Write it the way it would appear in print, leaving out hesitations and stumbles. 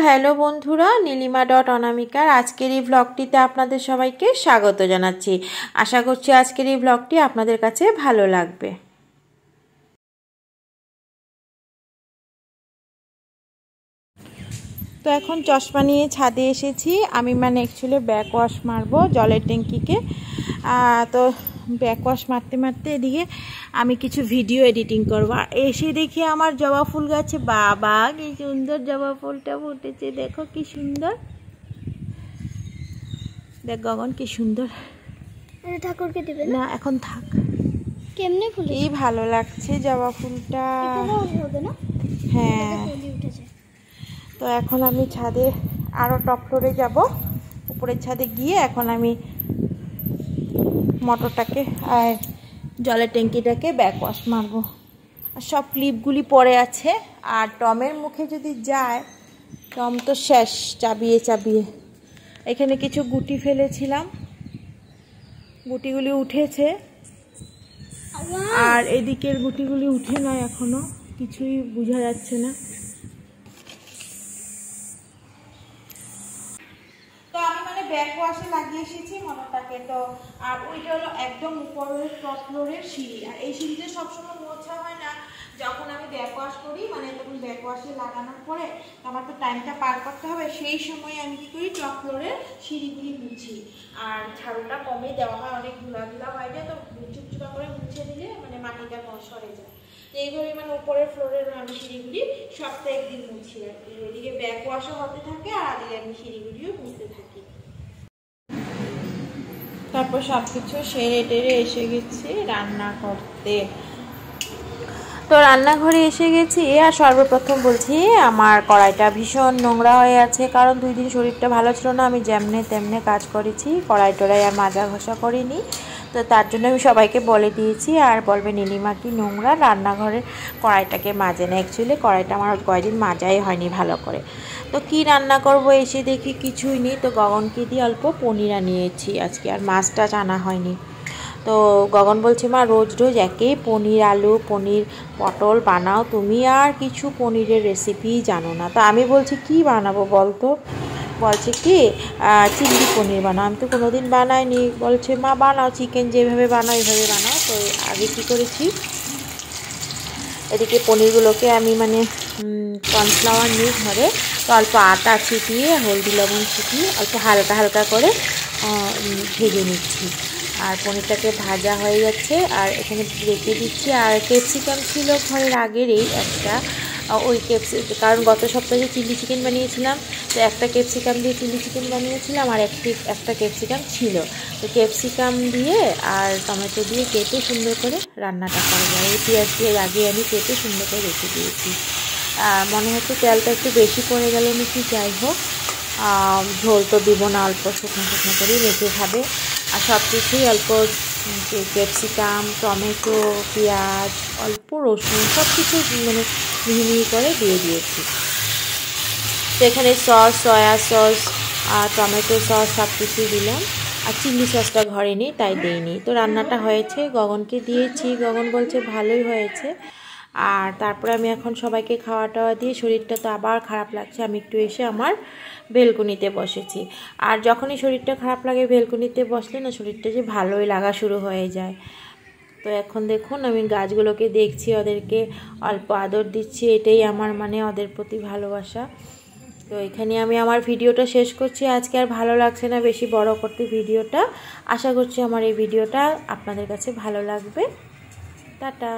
Hello বন্ধুরা, নীলিমা.অনামিকার আজকের এই ব্লগটিতে আপনাদের সবাইকে স্বাগত জানাচ্ছি। আশা করছি আজকের এই ব্লগটি আপনাদের কাছে ভালো লাগবে। তো এখন চশমা নিয়ে ছাদে এসেছি। আমি অ্যাকচুয়ালি ব্যাক ওয়াশ মারবো জলের ট্যাঙ্কিকে। তো ব্যাক ওয়াশ মারতে মারতে এদিকে আমি কিছু ভিডিও এডিটিং করবো। এসে দেখি আমার জবা ফুল গাছে, বাবা কি সুন্দর জবা ফুলটা ফুটেছে, দেখো কি সুন্দর। দেখ গগন কি সুন্দর। ঠাকুরকে দিবে না, এখন থাক। কেমনে ফুল কি ভালো লাগছে জবা ফুলটা। হবে না? হ্যাঁ, তো এখন আমি ছাদে আরও টপ ফ্লোরে যাব। উপরের ছাদে গিয়ে এখন আমি মোটরটাকে আর জলের ট্যাঙ্কিটাকে ব্যাক ওয়াশ মারবো। আর সব ক্লিপগুলি পড়ে আছে। আর টমের মুখে যদি যায়, টম তো শেষ চাবিয়ে চাবিয়ে। এখানে কিছু গুটি ফেলেছিলাম, গুটিগুলি উঠেছে। আর এদিকের গুটিগুলি উঠে না, এখনো কিছুই বোঝা যাচ্ছে না। তো আমি ব্যাক ওয়াশে লাগিয়ে এসেছি মোটরটাকে। তো আর ওইটা হলো একদম উপরের টপ ফ্লোরের সিঁড়ি। আর এই সিঁড়িতে সবসময় মোছা হয় না। যখন আমি ব্যাক ওয়াশ করি, তখন ব্যাক ওয়াশে লাগানোর পরে আমার তো টাইমটা পার করতে হবে, সেই সময় আমি কি করি, টপ ফ্লোরের সিঁড়িগুলি মুছি। আর ঝাড়ুটা কমে দেওয়া হয়, অনেক ধুলা হয়ে যায়, তো চুপচুপা করে মুছে দিলে মাটিটা সরে যায়। তো এইভাবে উপরের ফ্লোরের আমি সিঁড়িগুলি সপ্তাহে একদিন মুছি। আর কি এদিকে ব্যাক ওয়াশও হতে থাকে, আর আদিকে আমি সিঁড়িগুলিও মুছতে থাকি। তারপর সব কিছু সেরে টেরে এসে গেছি রান্না করতে। তো রান্নাঘরে এসে গেছি। আর সর্বপ্রথম বলছি, আমার কড়াইটা ভীষণ নোংরা হয়ে আছে, কারণ 2 দিন শরীরটা ভালো ছিল না। আমি যেমনে তেমনে কাজ করেছি, কড়াই টড়াই আর মাজা ঘষা করিনি। তো তার জন্য আমি সবাইকে বলে দিয়েছি। আর বলবে নীলিমা কি নোংরা, রান্নাঘরের কড়াইটাকে মাজে না। অ্যাকচুয়ালি কড়াইটা আমার কয়েকদিন মাজাই হয়নি ভালো করে। তো কি রান্না করব, এসে দেখি কিছুই নেই। তো গগনকে দিয়ে অল্প পনির আনিয়েছি আজকে, আর মাছটা আনা হয়নি। তো গগন বলছে, মা রোজ রোজ একেই পনির, আলু, পনির, পটল বানাও তুমি, আর কিছু পনিরের রেসিপি জানো না। তো আমি বলছি কি বানাবো বলতো। বলছে কি চিলি পনির বানাও। আমি তো কোনোদিন বানাইনি। বলছে মা বানাও, চিকেন যেভাবে বানাও এইভাবে বানাও। তো আগে কী করেছি, এদিকে পনিরগুলোকে আমি কর্নফ্লাওয়ার নিয়ে ঘরে, তো অল্প আটা ছিটিয়ে, হলদি লবণ ছিটিয়ে অল্প হালকা হালকা করে ভেজে নিচ্ছি। আর পনিরটাকে ভাজা হয়ে যাচ্ছে, আর এখানে রেখে দিচ্ছি। আর ক্যাপসিকাম ছিল ঘরের আগেরই একটা, ওই কারণ গত সপ্তাহে চিলি চিকেন বানিয়েছিলাম, তো একটা ক্যাপসিকাম দিয়ে চিলি চিকেন বানিয়েছিলাম, আর একটা ক্যাপসিকাম ছিল। তো ক্যাপসিকাম দিয়ে আর টমেটো দিয়ে কেটে সুন্দর করে রান্নাটা করবো। আর এই পেঁয়াজ দিয়ে আগে আমি কেটে সুন্দর করে রেখে দিয়েছি। মনে হচ্ছে তেলটা একটু বেশি পড়ে গেল নাকি, যাই হোক, ঝোল তো দিব না, অল্প শুকনো শুকনো করেই রেখে খাবে। আর সব কিছুই অল্প ক্যাপসিকাম, টমেটো, পেঁয়াজ, অল্প রসুন, সব কিছু মিহি মিহি করে দিয়ে দিয়েছি। তো এখানে sauce, soya sauce, tomato sauce সব কিছুই দিলাম। আর চিলি সসটা ঘরে নেই, তাই দিইনি। তো রান্নাটা হয়েছে, গগনকে দিয়েছি। গগন বলছে ভালোই হয়েছে। আর তারপরে আমি এখন সবাইকে খাওয়া টাওয়া দিয়ে, শরীরটা তো আবার খারাপ লাগছে, আমি একটু এসে আমার বেলকনিতে বসেছি। আর যখনই শরীরটা খারাপ লাগে, বেলকনিতে বসলে না শরীরটা যে ভালোই লাগা শুরু হয়ে যায়। তো এখন দেখুন আমি গাছগুলোকে দেখছি, ওদেরকে অল্প আদর দিচ্ছি, এটাই আমার ওদের প্রতি ভালোবাসা। তো এখানে আমি আমার ভিডিওটা শেষ করছি। আজকে আর ভালো লাগছে না বেশি বড় করতে ভিডিওটা। আশা করছি আমার এই ভিডিওটা আপনাদের কাছে ভালো লাগবে। টাটা।